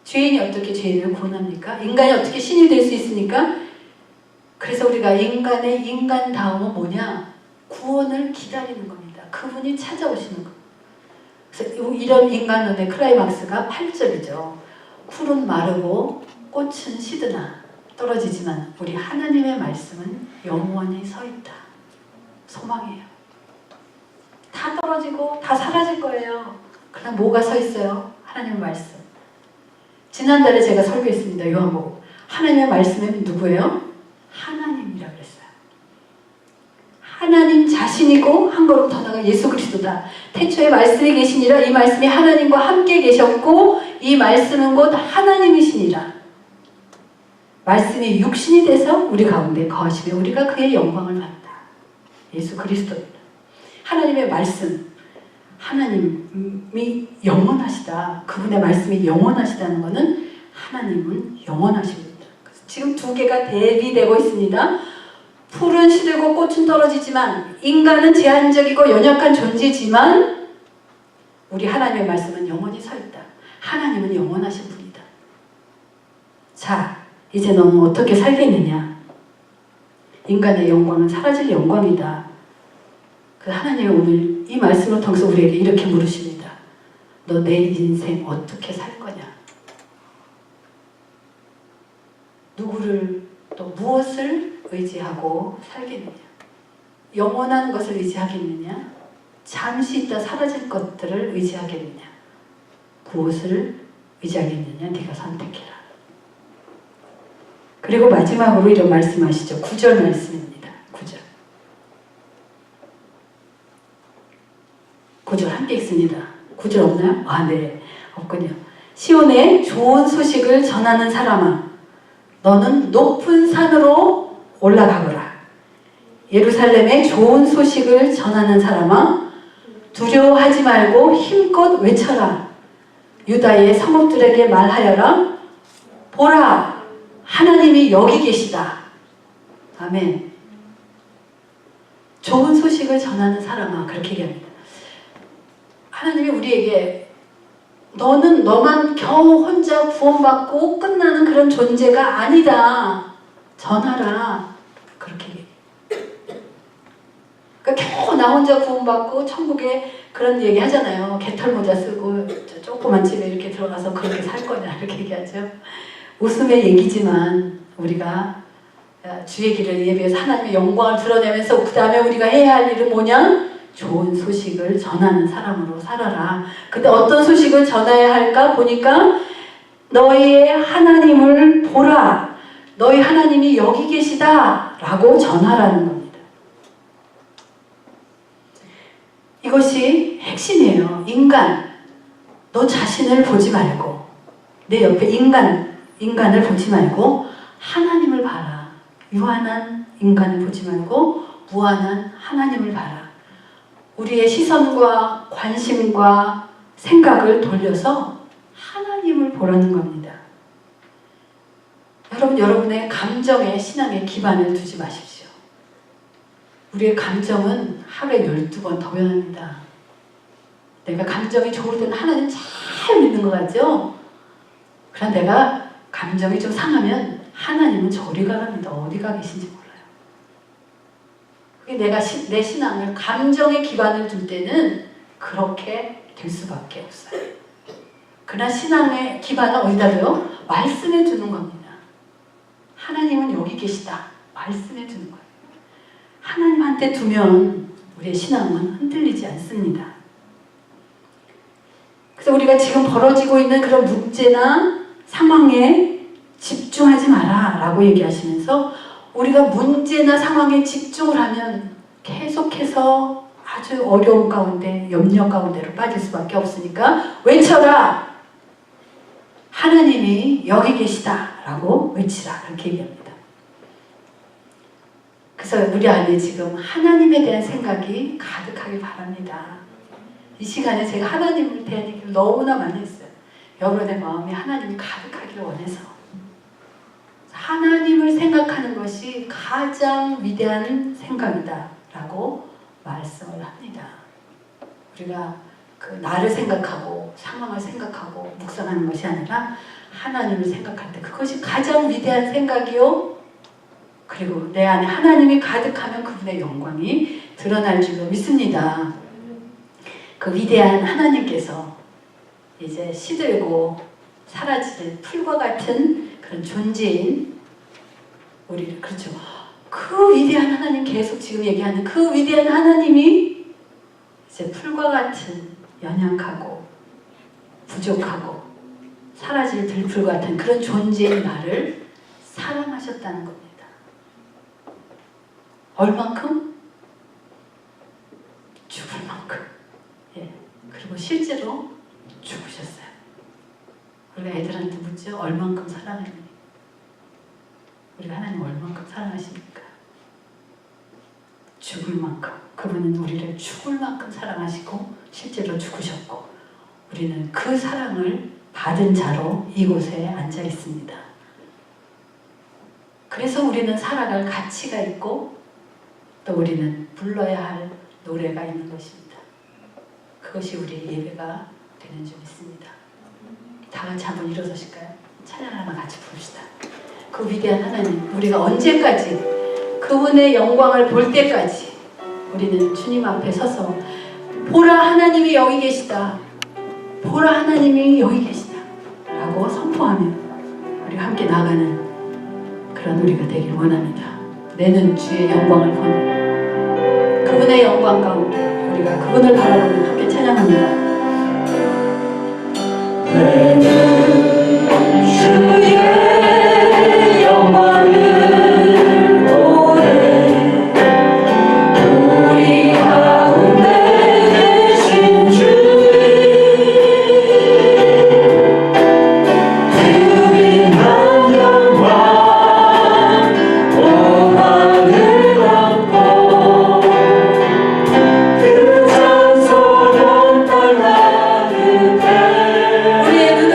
죄인이 어떻게 죄인을 구원합니까? 인간이 어떻게 신이 될 수 있습니까? 그래서 우리가 인간의 인간다움은 뭐냐? 구원을 기다리는 겁니다. 그분이 찾아오시는 것. 그래서 이런 인간론의 클라이막스가 8절이죠. 풀은 마르고 꽃은 시드나 떨어지지만 우리 하나님의 말씀은 영원히 서 있다. 소망이에요. 다 떨어지고 다 사라질 거예요. 그럼 뭐가 서 있어요? 하나님의 말씀. 지난달에 제가 설교했습니다. 요한복음. 하나님의 말씀은 누구예요? 하나님이라고 그랬어요. 하나님 자신이고 한 걸음 더 나아가 예수 그리스도다. 태초에 말씀이 계시니라. 이 말씀이 하나님과 함께 계셨고 이 말씀은 곧 하나님이시니라. 말씀이 육신이 돼서 우리 가운데 거하시며 우리가 그의 영광을 봤다. 예수 그리스도입니다. 하나님의 말씀, 하나님이 영원하시다. 그분의 말씀이 영원하시다는 것은 하나님은 영원하십니다. 지금 두 개가 대비되고 있습니다. 풀은 시들고 꽃은 떨어지지만 인간은 제한적이고 연약한 존재지만 우리 하나님의 말씀은 영원히 서 있다. 하나님은 영원하신 분이다. 자, 이제 너는 어떻게 살겠느냐? 인간의 영광은 사라질 영광이다. 그 하나님이 오늘 이 말씀을 통해서 우리에게 이렇게 물으십니다. 너 내 인생 어떻게 살 거냐? 누구를 또 무엇을 의지하고 살겠느냐? 영원한 것을 의지하겠느냐? 잠시 있다 사라질 것들을 의지하겠느냐? 무엇을 의지하겠느냐? 네가 선택해라. 그리고 마지막으로 이런 말씀하시죠. 9절 말씀입니다. 9절. 9절 함께 읽습니다. 9절 없나요? 아, 네. 없군요. 시온에 좋은 소식을 전하는 사람아, 너는 높은 산으로 올라가거라. 예루살렘에 좋은 소식을 전하는 사람아, 두려워하지 말고 힘껏 외쳐라. 유다의 성읍들에게 말하여라. 보라, 하나님이 여기 계시다. 아멘. 좋은 소식을 전하는 사람아, 그렇게 얘기합니다. 하나님이 우리에게 너는 너만 겨우 혼자 구원받고 끝나는 그런 존재가 아니다. 전하라. 그렇게 얘기해요. 그러니까 겨우 나 혼자 구원받고 천국에 그런 얘기 하잖아요. 개털모자 쓰고 조그만 집에 이렇게 들어가서 그렇게 살 거냐 이렇게 얘기하죠. 웃음의 얘기지만 우리가 주의 길을 예비해서 하나님의 영광을 드러내면서 그 다음에 우리가 해야 할 일은 뭐냐? 좋은 소식을 전하는 사람으로 살아라. 근데 어떤 소식을 전해야 할까 보니까 너희의 하나님을 보라. 너희 하나님이 여기 계시다 라고 전하라는 겁니다. 이것이 핵심이에요. 인간, 너 자신을 보지 말고 내 옆에 인간을 보지 말고 하나님을 봐라. 유한한 인간을 보지 말고 무한한 하나님을 봐라. 우리의 시선과 관심과 생각을 돌려서 하나님을 보라는 겁니다. 여러분의 감정에 신앙의 기반을 두지 마십시오. 우리의 감정은 하루에 12번 더 변합니다. 내가 감정이 좋을 때는 하나님 잘 믿는 것 같죠? 그러나 내가 감정이 좀 상하면 하나님은 저리 가랍니다. 어디가 계신지 몰라요. 내가 내 신앙을 감정에 기반을 둘 때는 그렇게 될 수밖에 없어요. 그러나 신앙의 기반을 어디다 둬요? 말씀에 두는 겁니다. 하나님은 여기 계시다. 말씀에 두는 거예요. 하나님한테 두면 우리의 신앙은 흔들리지 않습니다. 그래서 우리가 지금 벌어지고 있는 그런 문제나 상황에 집중하지 마라 라고 얘기하시면서 우리가 문제나 상황에 집중을 하면 계속해서 아주 어려운 가운데 염려 가운데로 빠질 수밖에 없으니까 외쳐라. 하나님이 여기 계시다 라고 외치라. 그렇게 얘기합니다. 그래서 우리 안에 지금 하나님에 대한 생각이 가득하길 바랍니다. 이 시간에 제가 하나님을 대한 얘기를 너무나 많이 했어요. 여러분의 마음에 하나님이 가득하기를 원해서 하나님을 생각하는 것이 가장 위대한 생각이다 라고 말씀을 합니다. 우리가 그 나를 생각하고 상황을 생각하고 묵상하는 것이 아니라 하나님을 생각할 때 그것이 가장 위대한 생각이요. 그리고 내 안에 하나님이 가득하면 그분의 영광이 드러날 줄로 믿습니다. 그 위대한 하나님께서 이제 시들고 사라지는 풀과 같은 그런 존재인 우리를 그렇죠. 그 위대한 하나님 계속 지금 얘기하는 그 위대한 하나님이 이제 풀과 같은 연약하고 부족하고 사라질 들풀 같은 그런 존재인 나를 사랑하셨다는 겁니다. 얼만큼? 죽을 만큼. 예. 그리고 실제로 죽으셨어요. 우리가 애들한테 묻죠. 얼만큼 사랑하니? 우리가 하나님 얼만큼 사랑하십니까? 죽을 만큼. 그분은 우리를 죽을 만큼 사랑하시고 실제로 죽으셨고 우리는 그 사랑을 받은 자로 이곳에 앉아 있습니다. 그래서 우리는 살아갈 가치가 있고 또 우리는 불러야 할 노래가 있는 것입니다. 그것이 우리의 예배가 되는 줄 믿습니다. 다 같이 한번 일어서실까요? 찬양 하나 같이 부릅시다. 그 위대한 하나님, 우리가 언제까지 그분의 영광을 볼 때까지 우리는 주님 앞에 서서 보라 하나님이 여기 계시다. 보라 하나님이 여기 계시다. 라고 선포하며 우리가 함께 나가는 그런 우리가 되길 원합니다. 내는 주의 영광을 보는 그분의 영광 가운데 우리가 그분을 바라보며 함께 찬양합니다. 내는 주의 영광을 보네 우리 가운데 계신 주님 그분만 영광 오만을 안고 그 찬송은 날라르네 우리의 눈은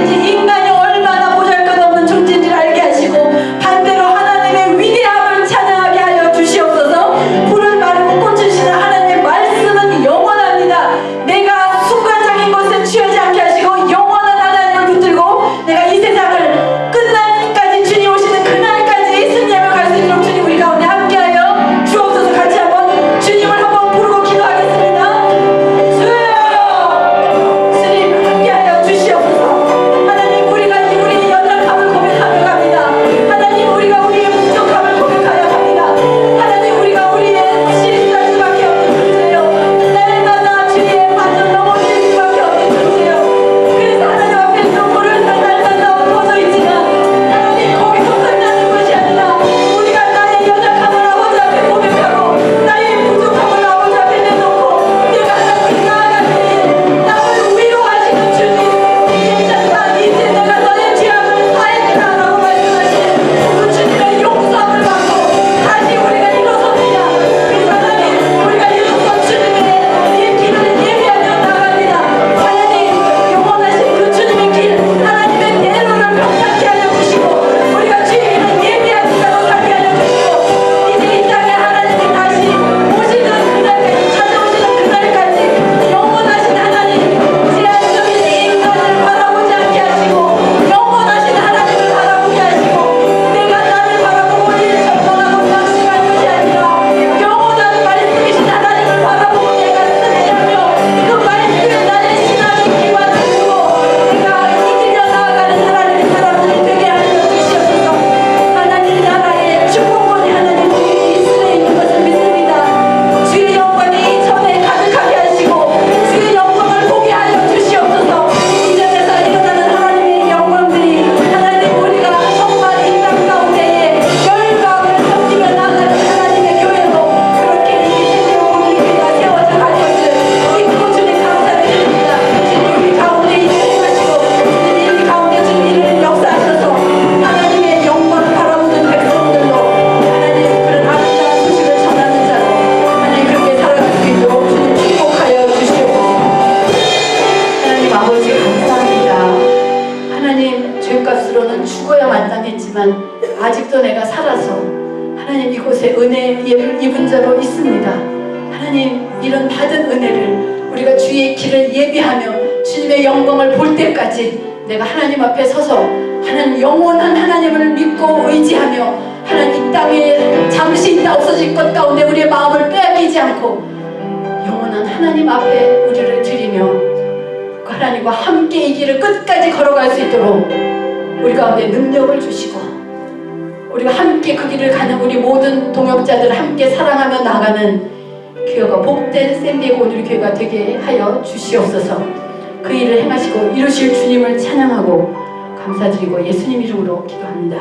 존재인지, 인간이 얼마나 보잘것없는 존재인지를 알게 하시고 반대로 하나님의 위대함을 찬양하게 하여 주시옵소서. 푸른 마르고 꽃을 시는 하나님의 말씀은 영원합니다. 내가 순간적인 것에 취하지 않게 하시고 영원한 하나님을 붙들고 내가 이 세상을 끝날까지 주님 오시는 그날까지 승리하며 갈 수 있도록 주님 우리 가운데 함께하여 주옵소서. 같이 한번 주님을 한번 부르고 기도하겠습니다. 주님 함께하여 주시옵소서. 하나님 우리가 우리의 연약함을 고백하며 갑니다. 하나님 우리가 우리의 부족함을 고백하여 갑니다. 하나님 우리가 우리의 실수할 수밖에 없는 존재요. 날마다 주의 빠져 넘어질 수밖에 없는 존재요. 그래서 하나님 앞에 눈물을 날마다 엎어져 있지만 하나님 거기서 끝나는 것이 아니라 우리가 나의 연약함을 아버지 앞에 고백하고 나의 부족함을 아버지 앞에 내놓고 내가 하나님 나아갈 때에 나를 위로하시는 주님, 괜찮다, 이제 내가 너의 죄악을 사했다 라고 말씀하신 그 주님의 용서함을 받고 다시 우리가 일어섭니다. 그래서 하나님 우리가 일어서 주님의 길을 예비하며 나갑니다. 하나님 영원하신 그 주님의 길, 하나님의 대로를 평탄케 하여 주시고 우리가 주의 길을 예비하는 자로 살게 하여 주시고 이제 이 땅에 하나님이 다시 오시는 그날까지, 찾아오시는 그날까지 영원하신 하나님, 제한적인 인간을 바라보지 않게 하시고 영원하신 하나님을 바라보게 하시고 내가 나를 바라보고 우리를 전망하고 낙심할 것이 아니라 영원한 말씀이신 하나님을 바라보고 내가 승리하며 그 말씀에 나의 신앙이 기반하고 내가 이기며 나아가는 하나님의 사람들이 되게 하여 주시옵소서. 하나님 나라의 축복권이 하나님 우리 이스라엘에 있는 것을 믿습니다. 주의 영광이 이 전에 가득하게 하시고 주의 영광을 보게 하여 주시옵소서. 이 전에서 일어나는 하나님의 영광들이 하나님 우리가 정말 이 땅 가운데에 열방을 섬기며 나아가는 하나님의 교회로 그렇게 이 세대 오늘 교회가 세워져 갈 것을 믿고 주님 감사를 드립니다. 주님 우리 가운데 일을 행하시고 주님 우리 가운데 주님 일을 역사하셔서 하나님의 영광을 바라보는 백성들로 하나님 그런 아름다운 소식을 전하는 자로 하나님 그렇게 살아갈 수 있도록 주님 축복하여 주시옵소서. 하나님 아버지 감사합니다. 하나님 죄값으로는 죽어야 마땅했지만 아직도 내가 살아서 하나님 이곳에 은혜를 입은 자로 있습니다. 하나님 이런 받은 은혜를 우리가 주의 길을 예비하며 주님의 영광을 볼 때까지 내가 하나님 앞에 서서 하나님 영원한 하나님을 믿고 의지하며 하나님 이 땅에 잠시 있다 없어질 것 가운데 우리의 마음을 빼앗기지 않고 영원한 하나님 앞에 우리를 드리며 그 하나님과 함께 이 길을 끝까지 걸어갈 수 있도록 우리 가운데 능력을 주시고 우리가 함께 그 길을 가는 우리 모든 동역자들을 함께 사랑하며 나가는 교회가 복된 샌디에고 오늘 교회가 되게 하여 주시옵소서. 그 일을 행하시고 이루실 주님을 찬양하고 감사드리고 예수님 이름으로 기도합니다.